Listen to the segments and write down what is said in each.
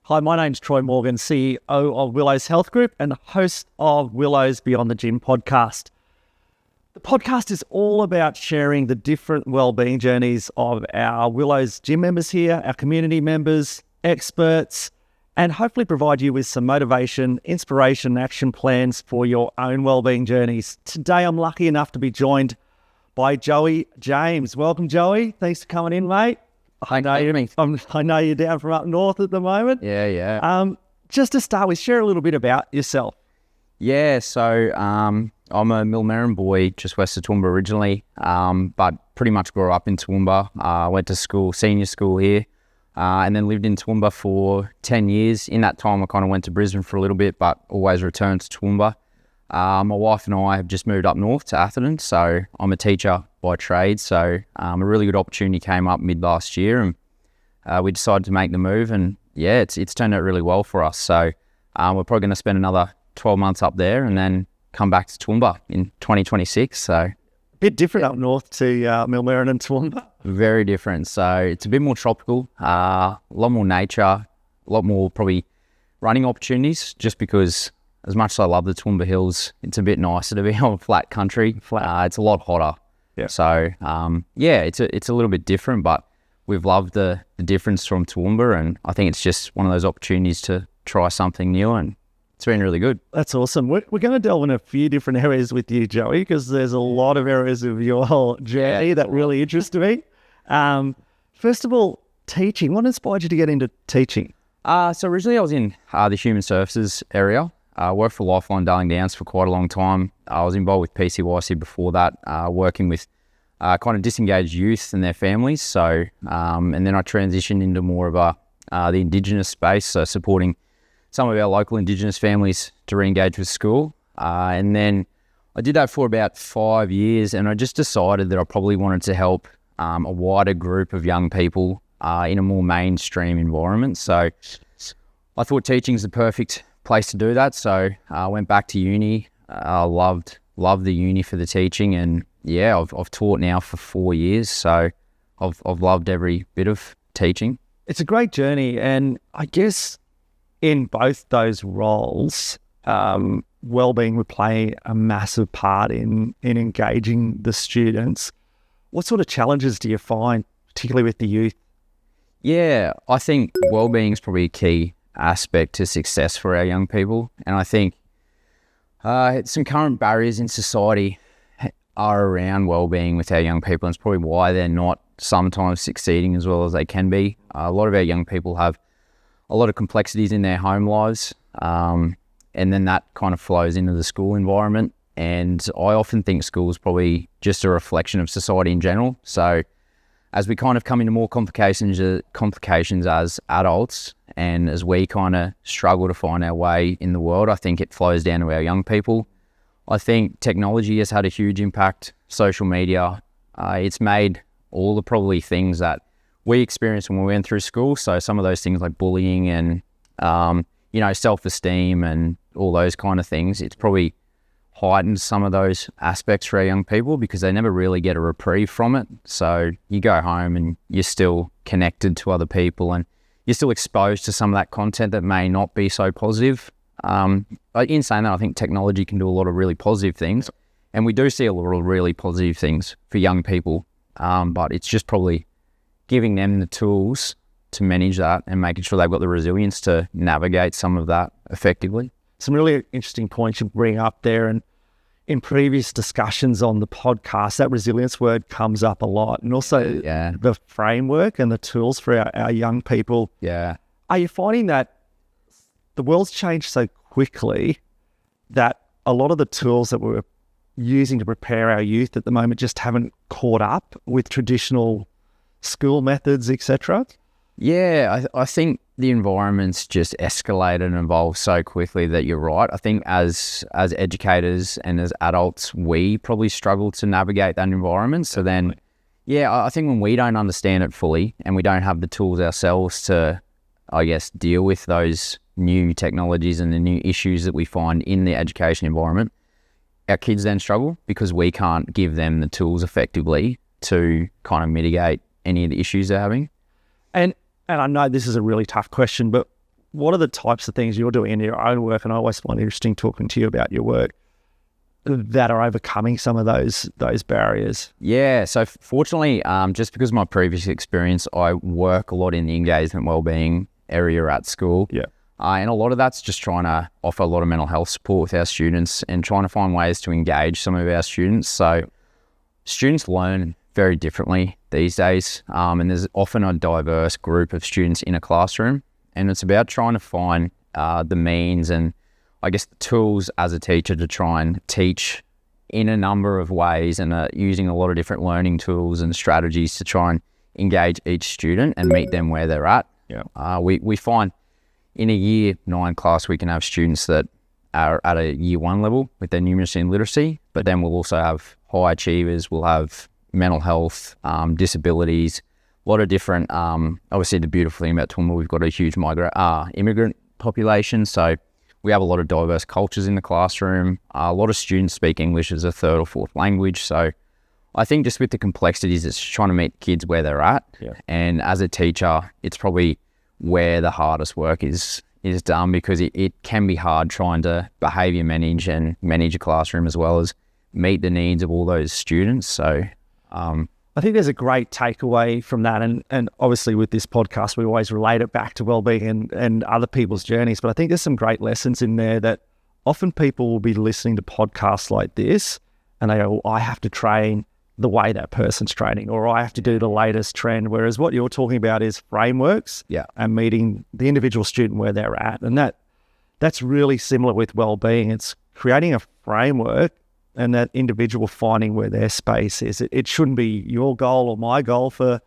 Hi, my name's Troy Morgan, CEO of Willow's Health Group and host of Willow's Beyond the Gym podcast. The podcast is all about sharing the different wellbeing journeys of our Willow's gym members here, our community members, experts, and hopefully provide you with some motivation, inspiration, and action plans for your own wellbeing journeys. Today, I'm lucky enough to be joined by Joey James. Welcome, Joey. Thanks for coming in, mate. I know you're down from up north at the moment. Yeah. Just to start with, share a little bit about yourself. Yeah, so I'm a Millmerran boy, just west of Toowoomba originally, but pretty much grew up in Toowoomba. Went to school, senior school here, and then lived in Toowoomba for 10 years. In that time, I kind of went to Brisbane for a little bit, but always returned to Toowoomba. My wife and I have just moved up north to Atherton, so I'm a teacher by trade. So a really good opportunity came up mid last year, and we decided to make the move. And yeah, it's turned out really well for us. So we're probably going to spend another 12 months up there, and then come back to Toowoomba in 2026. So a bit different up north to Millmerran and Toowoomba. Very different. So it's a bit more tropical, a lot more nature, a lot more probably running opportunities. Just because, as much as I love the Toowoomba Hills, it's a bit nicer to be on flat country. It's a lot hotter. Yeah. So, it's a little bit different, but we've loved the difference from Toowoomba, and I think it's just one of those opportunities to try something new, and it's been really good. That's awesome. We're going to delve in a few different areas with you, Joey, because there's a lot of areas of your whole journey that really interest me. First of all, teaching. What inspired you to get into teaching? So originally I was in the human services area. Worked for Lifeline Darling Downs for quite a long time. I was involved with PCYC before that, working with kind of disengaged youth and their families. So, and then I transitioned into more of the Indigenous space, so supporting some of our local Indigenous families to re-engage with school. And then I did that for about 5 years, and I just decided that I probably wanted to help a wider group of young people in a more mainstream environment. So I thought teaching is the perfect place to do that. So I went back to uni. I loved the uni for the teaching, and yeah, I've taught now for 4 years. So I've loved every bit of teaching. It's a great journey, and I guess in both those roles, wellbeing would play a massive part in engaging the students. What sort of challenges do you find, particularly with the youth? Yeah, I think wellbeing is probably a key aspect to success for our young people, and I think some current barriers in society are around wellbeing with our young people, and it's probably why they're not sometimes succeeding as well as they can be. A lot of our young people have a lot of complexities in their home lives, and then that kind of flows into the school environment, and I often think school is probably just a reflection of society in general. So as we kind of come into more complications as adults, and as we kind of struggle to find our way in the world, I think it flows down to our young people. I think technology has had a huge impact. Social media, it's made all the probably things that we experienced when we went through school. So some of those things like bullying and, self-esteem and all those kind of things, it's probably heightened some of those aspects for our young people because they never really get a reprieve from it. So you go home and you're still connected to other people, and you're still exposed to some of that content that may not be so positive. In saying that, I think technology can do a lot of really positive things, and we do see a lot of really positive things for young people, but it's just probably giving them the tools to manage that and making sure they've got the resilience to navigate some of that effectively. Some really interesting points you bring up there, and in previous discussions on the podcast, that resilience word comes up a lot, and also the framework and the tools for our young people. Yeah. Are you finding that the world's changed so quickly that a lot of the tools that we're using to prepare our youth at the moment just haven't caught up with traditional school methods, etc.? Yeah, I think the environment's just escalated and evolved so quickly that you're right. I think as educators and as adults, we probably struggle to navigate that environment. So then, I think when we don't understand it fully and we don't have the tools ourselves to, I guess, deal with those new technologies and the new issues that we find in the education environment, our kids then struggle because we can't give them the tools effectively to kind of mitigate any of the issues they're having. And I know this is a really tough question, but what are the types of things you're doing in your own work? And I always find it interesting talking to you about your work that are overcoming some of those barriers. Yeah, so fortunately, just because of my previous experience, I work a lot in the engagement wellbeing area at school. Yeah. And a lot of that's just trying to offer a lot of mental health support with our students and trying to find ways to engage some of our students. So students learn very differently these days, and there's often a diverse group of students in a classroom, and it's about trying to find the means and I guess the tools as a teacher to try and teach in a number of ways, and using a lot of different learning tools and strategies to try and engage each student and meet them where they're at. Yeah. We find in a year 9 class, we can have students that are at a year 1 level with their numeracy and literacy, but then we'll also have high achievers, we'll have mental health, disabilities, a lot of different, obviously the beautiful thing about Toowoomba, we've got a huge immigrant population, so we have a lot of diverse cultures in the classroom. A lot of students speak English as a 3rd or 4th language, so I think just with the complexities, it's trying to meet kids where they're at. Yeah. And as a teacher, it's probably where the hardest work is done, because it can be hard trying to behaviour manage and manage a classroom as well as meet the needs of all those students. So I think there's a great takeaway from that, and obviously with this podcast we always relate it back to wellbeing and other people's journeys, but I think there's some great lessons in there that often people will be listening to podcasts like this and they go, I have to train the way that person's training, or I have to do the latest trend, whereas what you're talking about is frameworks. Yeah. And meeting the individual student where they're at, and that's really similar with wellbeing. It's creating a framework and that individual finding where their space is. It shouldn't be your goal or my goal for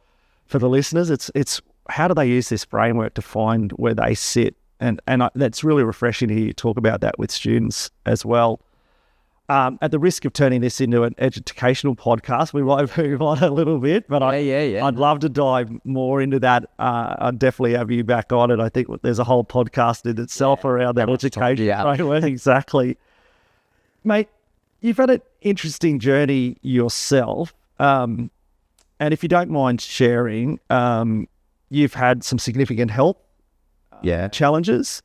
the listeners. It's how do they use this framework to find where they sit, and that's really refreshing to hear you talk about that with students as well. At the risk of turning this into an educational podcast, we might move on a little bit, but I'd love to dive more into that. I'd definitely have you back on it. I think there's a whole podcast in itself around that education framework. Exactly. Mate, you've had an interesting journey yourself, and if you don't mind sharing, you've had some significant health challenges.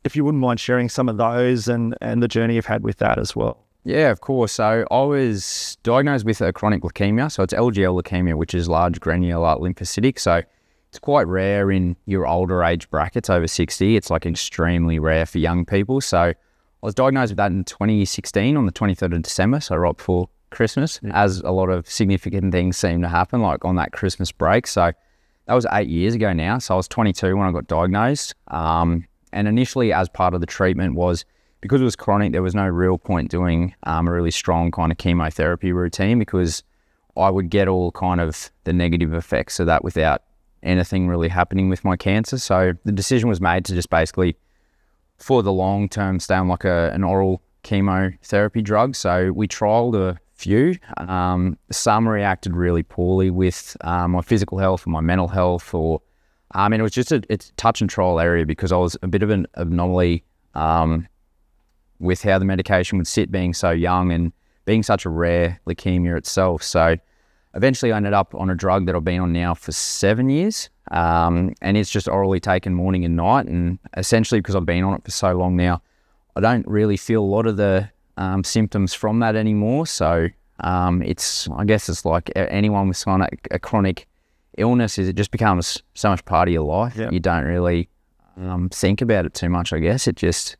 If you wouldn't mind sharing some of those and the journey you've had with that as well. Yeah, of course. So I was diagnosed with a chronic leukemia. So it's LGL leukemia, which is large granular lymphocytic. So it's quite rare in your older age brackets over 60. It's like extremely rare for young people. So I was diagnosed with that in 2016 on the 23rd of December, so right before Christmas, as a lot of significant things seem to happen, like on that Christmas break. So that was 8 years ago now. So I was 22 when I got diagnosed. And initially, as part of the treatment was, because it was chronic, there was no real point doing a really strong kind of chemotherapy routine, because I would get all kind of the negative effects of that without anything really happening with my cancer. So the decision was made to just basically, for the long term, stay on like an oral chemotherapy drug. So we trialled a few. Some reacted really poorly with my physical health or my mental health, or it was just it's touch and trial area, because I was a bit of an anomaly with how the medication would sit, being so young and being such a rare leukemia itself. So eventually I ended up on a drug that I've been on now for 7 years, and it's just orally taken morning and night. And essentially, because I've been on it for so long now, I don't really feel a lot of the symptoms from that anymore. So I guess it's like anyone with a chronic illness, is it just becomes so much part of your life. You don't really think about it too much, I guess. It just...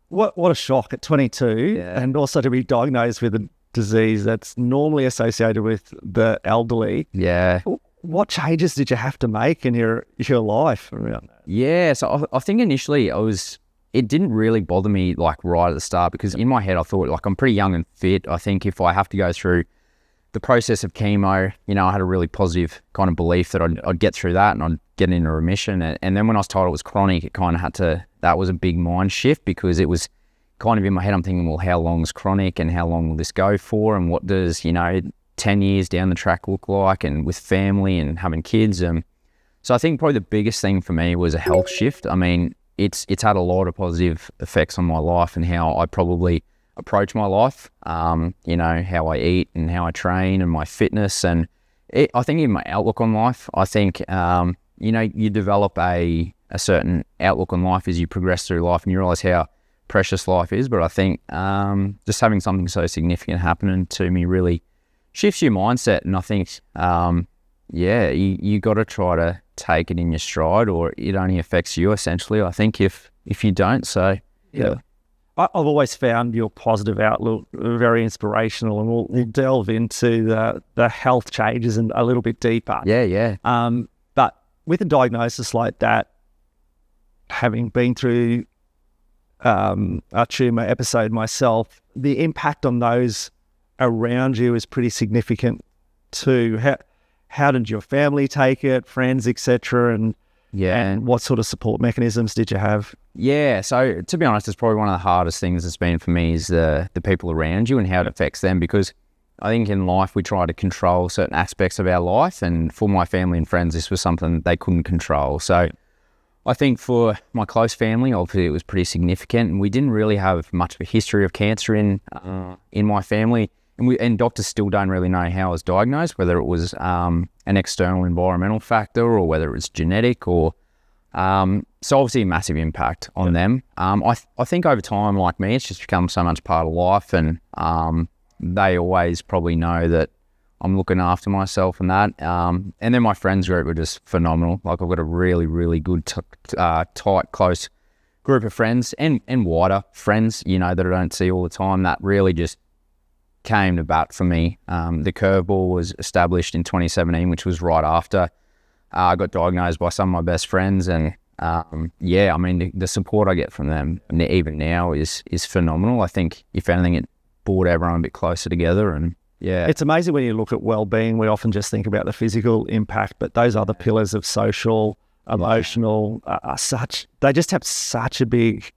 What a shock at 22, and also to be diagnosed with a disease that's normally associated with the elderly. Yeah. What changes did you have to make in your life around that? Yeah, so I think initially it didn't really bother me like right at the start, because in my head I thought, like, I'm pretty young and fit. I think if I have to go through the process of chemo, I had a really positive kind of belief that I'd get through that and I'd get into remission. And then when I was told it was chronic, it kind of that was a big mind shift, because it was kind of in my head, I'm thinking, well, how long is chronic and how long will this go for? And what does, 10 years down the track look like, and with family and having kids? So I think probably the biggest thing for me was a health shift. I mean, it's had a lot of positive effects on my life and how I probably approach my life, how I eat and how I train and my fitness. And I think even my outlook on life, I think, you develop a a certain outlook on life as you progress through life and you realise how precious life is. But I think just having something so significant happening to me really shifts your mindset. And I think, you got to try to take it in your stride, or it only affects you essentially, I think, if you don't. So, yeah. I've always found your positive outlook very inspirational, and we'll delve into the health changes and a little bit deeper. Yeah. But with a diagnosis like that, having been through a tumour episode myself, the impact on those around you is pretty significant too. How did your family take it, friends, etc., and what sort of support mechanisms did you have? Yeah, so to be honest, it's probably one of the hardest things it's been for me is the people around you and how it affects them, because I think in life we try to control certain aspects of our life, and for my family and friends, this was something they couldn't control. So I think for my close family, obviously it was pretty significant, and we didn't really have much of a history of cancer in my family. And doctors still don't really know how I was diagnosed, whether it was an external environmental factor or whether it was genetic or... so obviously a massive impact on them. I think over time, like me, it's just become so much part of life, and they always probably know that I'm looking after myself and that. And then my friends group were just phenomenal. Like I've got a really, really good, tight, close group of friends and wider friends, that I don't see all the time, that really just came to bat for me. The curveball was established in 2017, which was right after I got diagnosed by some of my best friends, and the support I get from them even now is phenomenal. I think if anything, it brought everyone a bit closer together, and it's amazing when you look at well-being. We often just think about the physical impact, but those other pillars of social, emotional, they just have such a big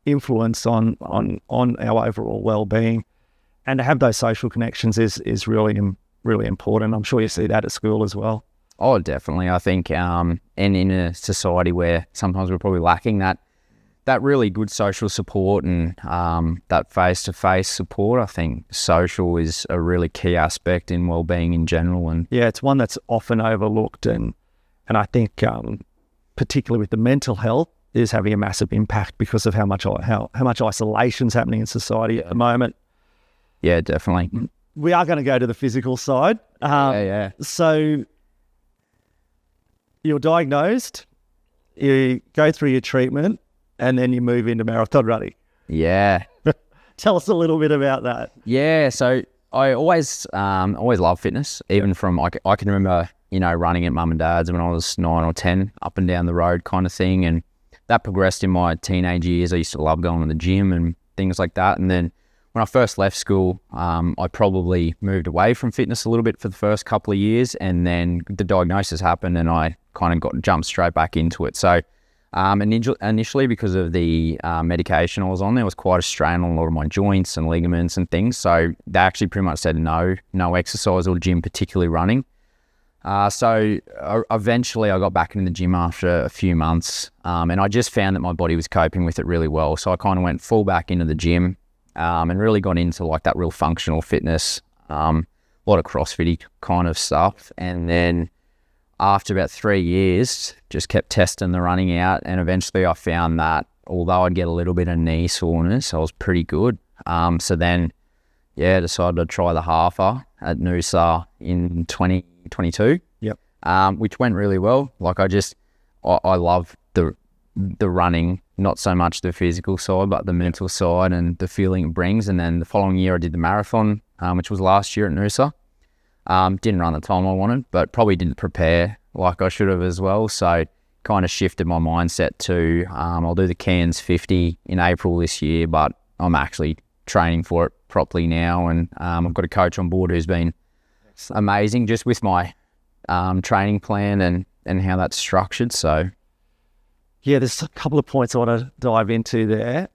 influence on our overall well-being. And to have those social connections is really, really important. I'm sure you see that at school as well. Oh, definitely. I think, and in a society where sometimes we're probably lacking that really good social support and that face-to-face support, I think social is a really key aspect in well-being in general. And it's one that's often overlooked, and I think particularly with the mental health is having a massive impact because of how much isolation's happening in society at the moment. Yeah, definitely. We are going to go to the physical side. So you're diagnosed, you go through your treatment, and then you move into marathon running. Yeah. Tell us a little bit about that. Yeah, so I always loved fitness, even from, I can remember, running at mum and dad's when I was 9 or 10, up and down the road kind of thing. And that progressed in my teenage years. I used to love going to the gym and things like that. And then when I first left school, I probably moved away from fitness a little bit for the first couple of years, and then the diagnosis happened and I kind of jumped straight back into it. So initially, because of the medication I was on, there was quite a strain on a lot of my joints and ligaments and things. So they actually pretty much said no exercise or gym, particularly running. So eventually I got back into the gym after a few months, and I just found that my body was coping with it really well. So I kind of went full back into the gym. And really got into like that real functional fitness, a lot of CrossFit kind of stuff. And then after about 3 years, just kept testing the running out. And eventually I found that although I'd get a little bit of knee soreness, I was pretty good. So then, decided to try the halfer at Noosa in 2022. Yep. Which went really well. Like I love the running, not so much the physical side, but the mental side and the feeling it brings. And then the following year I did the marathon, which was last year at Noosa. Didn't run the time I wanted, but probably didn't prepare like I should have as well. So kind of shifted my mindset to, I'll do the Cairns 50 in April this year, but I'm actually training for it properly now. And I've got a coach on board who's been amazing just with my training plan and how that's structured. So there's a couple of points I want to dive into there.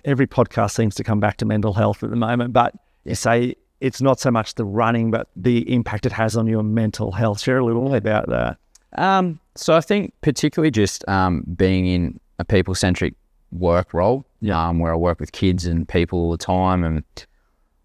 Every podcast seems to come back to mental health at the moment, but you say it's not so much the running, but the impact it has on your mental health. Share a little about that. So I think particularly just being in a people-centric work role, where I work with kids and people all the time, and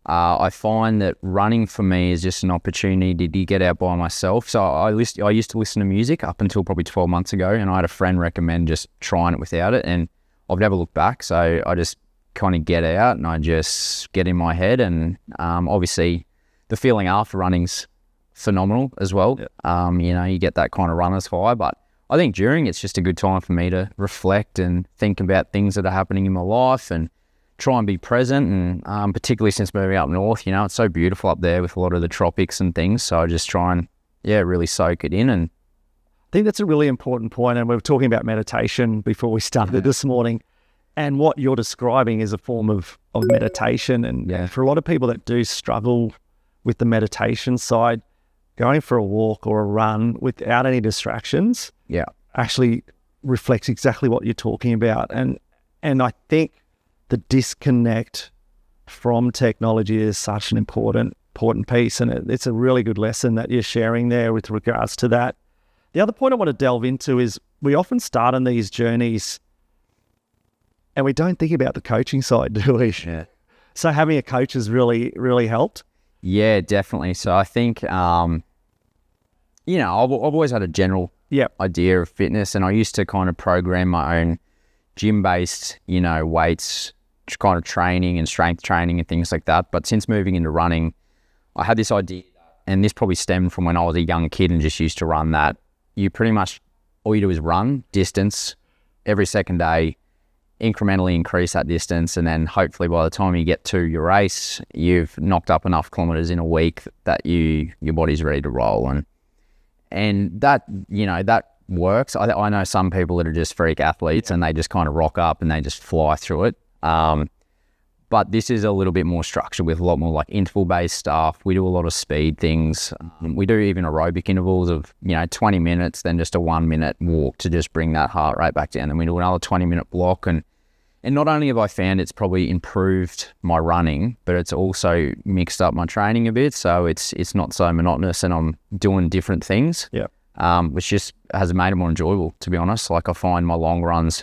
I find that running for me is just an opportunity to get out by myself. So I used to listen to music up until probably 12 months ago, and I had a friend recommend just trying it without it, and I've never looked back. So I just kind of get out and I just get in my head, and obviously the feeling after running's phenomenal as well. Yep. You get that kind of runner's high, but I think during it's just a good time for me to reflect and think about things that are happening in my life and try and be present. And particularly since moving up north, it's so beautiful up there with a lot of the tropics and things. So I just try and really soak it in. And I think that's a really important point. And we were talking about meditation before we started this morning. And what you're describing is a form of meditation. And for a lot of people that do struggle with the meditation side, going for a walk or a run without any distractions actually reflects exactly what you're talking about. And I think the disconnect from technology is such an important piece. And it's a really good lesson that you're sharing there with regards to that. The other point I want to delve into is we often start on these journeys and we don't think about the coaching side, do we? Yeah. So having a coach has really, really helped. Yeah, definitely. So I think, I've always had a general idea of fitness, and I used to kind of program my own gym-based, weights, kind of training and strength training and things like that. But since moving into running, I had this idea, and this probably stemmed from when I was a young kid and just used to run, that you pretty much, all you do is run distance every second day, incrementally increase that distance, and then hopefully by the time you get to your race, you've knocked up enough kilometers in a week that your body's ready to roll. And that, that works. I know some people that are just freak athletes and they just kind of rock up and they just fly through it. But this is a little bit more structured with a lot more like interval-based stuff. We do a lot of speed things. We do even aerobic intervals of, 20 minutes, then just a 1 minute walk to just bring that heart rate back down. Then we do another 20-minute block. And not only have I found it's probably improved my running, but it's also mixed up my training a bit. So it's not so monotonous and I'm doing different things. Yeah. Which just has made it more enjoyable, to be honest. Like I find my long runs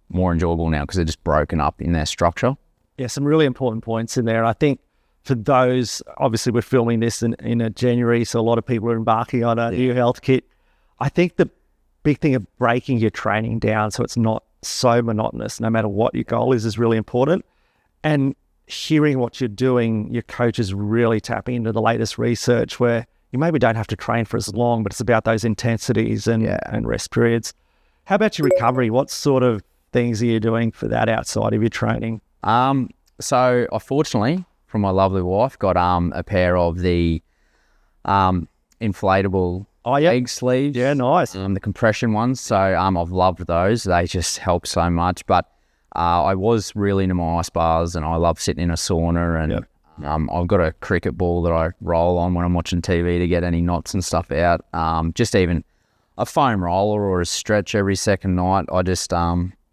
more enjoyable now because they're just broken up in their structure. Yeah, some really important points in there. I think for those, obviously we're filming this in January, so a lot of people are embarking on a new health kit. I think the big thing of breaking your training down so it's not so monotonous, no matter what your goal is really important. And hearing what you're doing, your coach is really tapping into the latest research where you maybe don't have to train for as long, but it's about those intensities and rest periods. How about your recovery? What sort of things are you doing for that outside of your training? So I fortunately, from my lovely wife, got a pair of the inflatable leg sleeves. Yeah, nice. The compression ones. So I've loved those. They just help so much. But I was really into my ice baths, and I love sitting in a sauna. And I've got a cricket ball that I roll on when I'm watching TV to get any knots and stuff out. Just even a foam roller or a stretch every second night. I just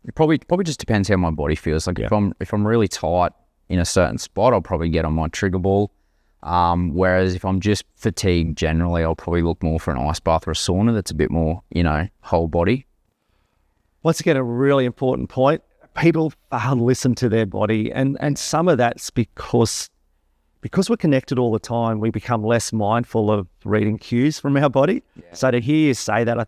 it probably just depends how my body feels. Like if I'm really tight in a certain spot, I'll probably get on my trigger ball. Whereas if I'm just fatigued generally, I'll probably look more for an ice bath or a sauna that's a bit more, whole body. Once again, a really important point. People listen to their body, and some of that's because we're connected all the time, we become less mindful of reading cues from our body. Yeah. So to hear you say that,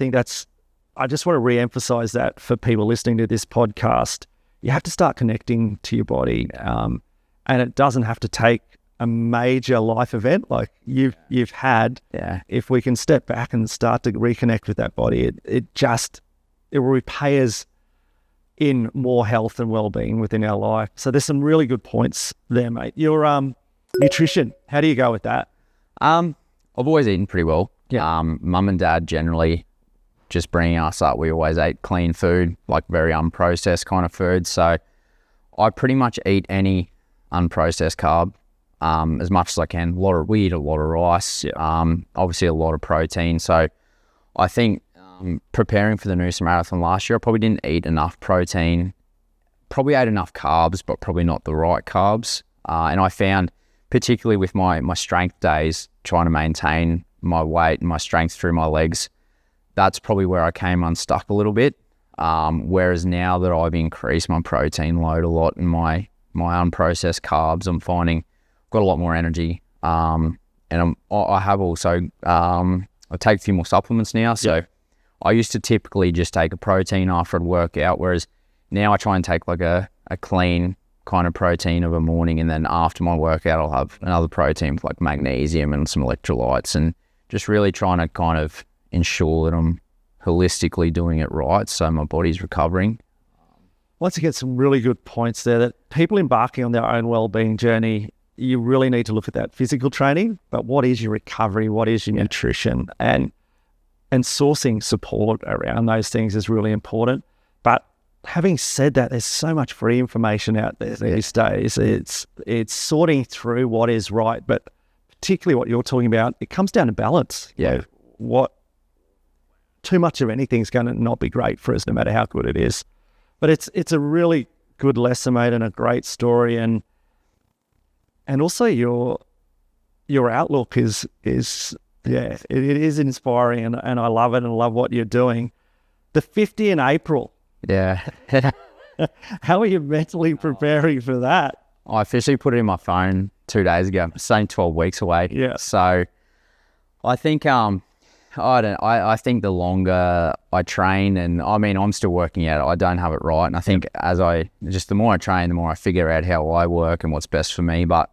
I just want to re-emphasize that for people listening to this podcast. You have to start connecting to your body, and it doesn't have to take a major life event like you've had. Yeah. If we can step back and start to reconnect with that body, it will repay us in more health and well-being within our life. So there's some really good points there, mate. Your nutrition, how do you go with that? I've always eaten pretty well. Yeah. Mum and dad generally just bringing us up, we always ate clean food, like very unprocessed kind of food. So I pretty much eat any unprocessed carb as much as I can. We eat a lot of rice, obviously a lot of protein. So I think preparing for the Noosa Marathon last year, I probably didn't eat enough protein, probably ate enough carbs, but probably not the right carbs. And I found, particularly with my strength days, trying to maintain my weight and my strength through my legs, that's probably where I came unstuck a little bit. Whereas now that I've increased my protein load a lot and my unprocessed carbs, I'm finding got a lot more energy. And I have also, I take a few more supplements now. So I used to typically just take a protein after I'd work out, whereas now I try and take like a clean kind of protein of a morning, and then after my workout I'll have another protein with like magnesium and some electrolytes, and just really trying to kind of ensure that I'm holistically doing it right so my body's recovering. Once again, some really good points there, that people embarking on their own well-being journey, you really need to look at that physical training, but what is your recovery, what is your nutrition, and sourcing support around those things is really important. But having said that, there's so much free information out there these days. It's sorting through what is right, but particularly what you're talking about, it comes down to balance. Yeah. What too much of anything is going to not be great for us, no matter how good it is. But it's a really good lesson, mate, and a great story, and also your outlook is it is inspiring, and I love it, and I love what you're doing. The 50 in April. Yeah. How are you mentally preparing for that? I officially put it in my phone 2 days ago. Saying 12 weeks away. Yeah. So I think I think the longer I train, and I mean I'm still working out, I don't have it right. And I think the more I train, the more I figure out how I work and what's best for me. But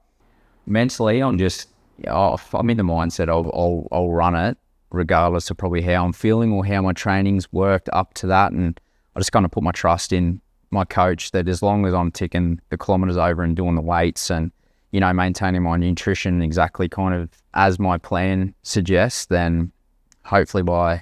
mentally I'm in the mindset of I'll run it regardless of probably how I'm feeling or how my training's worked up to that, and I just kind of put my trust in my coach that as long as I'm ticking the kilometres over and doing the weights and, you know, maintaining my nutrition exactly kind of as my plan suggests, then hopefully by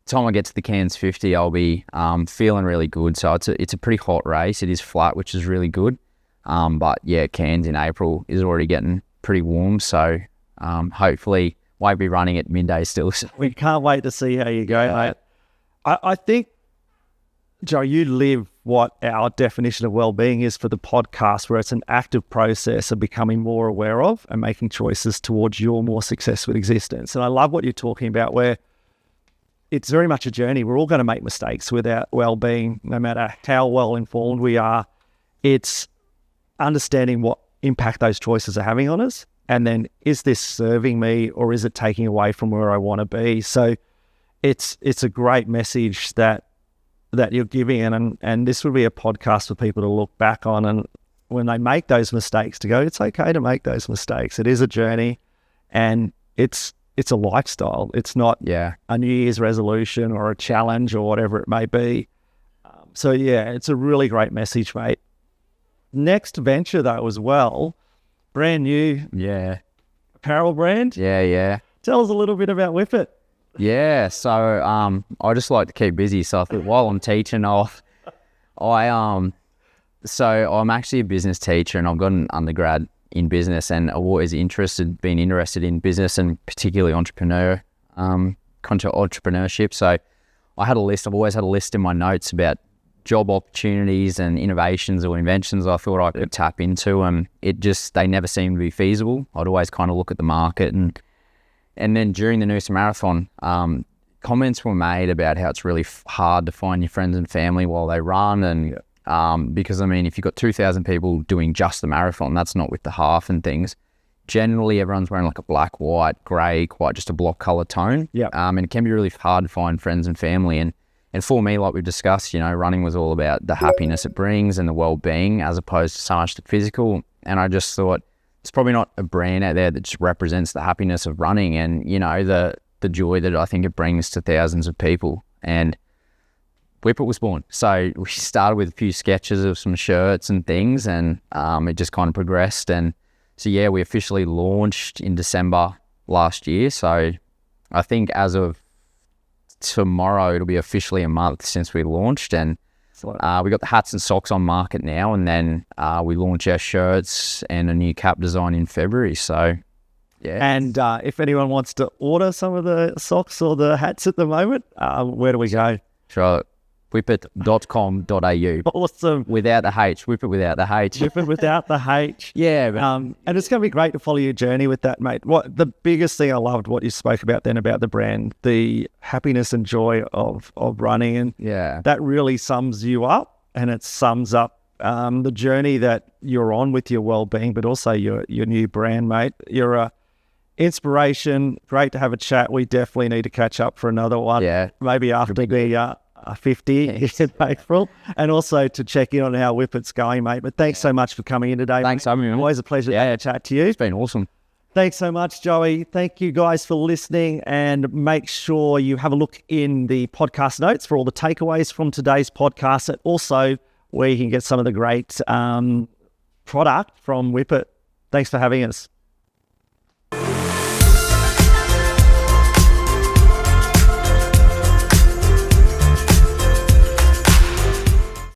the time I get to the Cairns 50, I'll be feeling really good. So it's a pretty hot race. It is flat, which is really good. But yeah, Cairns in April is already getting pretty warm. So hopefully won't be running at midday still. So. We can't wait to see how you go, mate. I think, Joe, you live what our definition of well-being is for the podcast, where it's an active process of becoming more aware of and making choices towards your more successful existence. And I love what you're talking about, where it's very much a journey. We're all going to make mistakes with our well-being, no matter how well-informed we are. It's understanding what impact those choices are having on us, and then is this serving me or is it taking away from where I want to be? So it's a great message that you're giving, and this would be a podcast for people to look back on, and when they make those mistakes, to go, it's okay to make those mistakes. It is a journey, and it's a lifestyle. It's not a New Year's resolution or a challenge or whatever it may be. So yeah, it's a really great message, mate. Next venture though as well, brand new apparel brand. Yeah. Tell us a little bit about Wippet. Yeah, so I just like to keep busy. So I thought while I'm teaching, so I'm actually a business teacher, and I've got an undergrad in business, and I've always been interested in business and particularly entrepreneurship. So I've always had a list in my notes about job opportunities and innovations or inventions I thought I could tap into, and they never seemed to be feasible. I'd always kind of look at the market, and then during the Noosa Marathon, comments were made about how it's really hard to find your friends and family while they run. And because, I mean, if you've got 2,000 people doing just the marathon, that's not with the half and things. Generally, everyone's wearing like a black, white, grey, quite just a block colour tone. Yeah. And it can be really hard to find friends and family. And for me, like we've discussed, you know, running was all about the happiness it brings and the well-being as opposed to so much the physical. And I just thought, it's probably not a brand out there that just represents the happiness of running and, you know, the joy that I think it brings to thousands of people. And Wippet was born. So we started with a few sketches of some shirts and things, and it just kind of progressed. And so, yeah, we officially launched in December last year. So I think as of tomorrow, it'll be officially a month since we launched. And we got the hats and socks on market now, and then we launch our shirts and a new cap design in February. So, yeah. And if anyone wants to order some of the socks or the hats at the moment, where do we go? Sure. Wippet.com.au. Awesome. Without the H. Wippet without the H. Wippet without the H. Yeah. And it's going to be great to follow your journey with that, mate. What the biggest thing I loved what you spoke about then about the brand, the happiness and joy of running, and that really sums you up, and it sums up the journey that you're on with your well-being, but also your new brand, mate. You're a inspiration. Great to have a chat. We definitely need to catch up for another one. Yeah. Maybe after the 50 in April, and also to check in on how Wippet's going, mate. But thanks so much for coming in today. Thanks for having me, man. Always a pleasure to chat to you. It's been awesome. Thanks so much, Joey. Thank you guys for listening, and make sure you have a look in the podcast notes for all the takeaways from today's podcast, and also where you can get some of the great product from Wippet. Thanks for having us.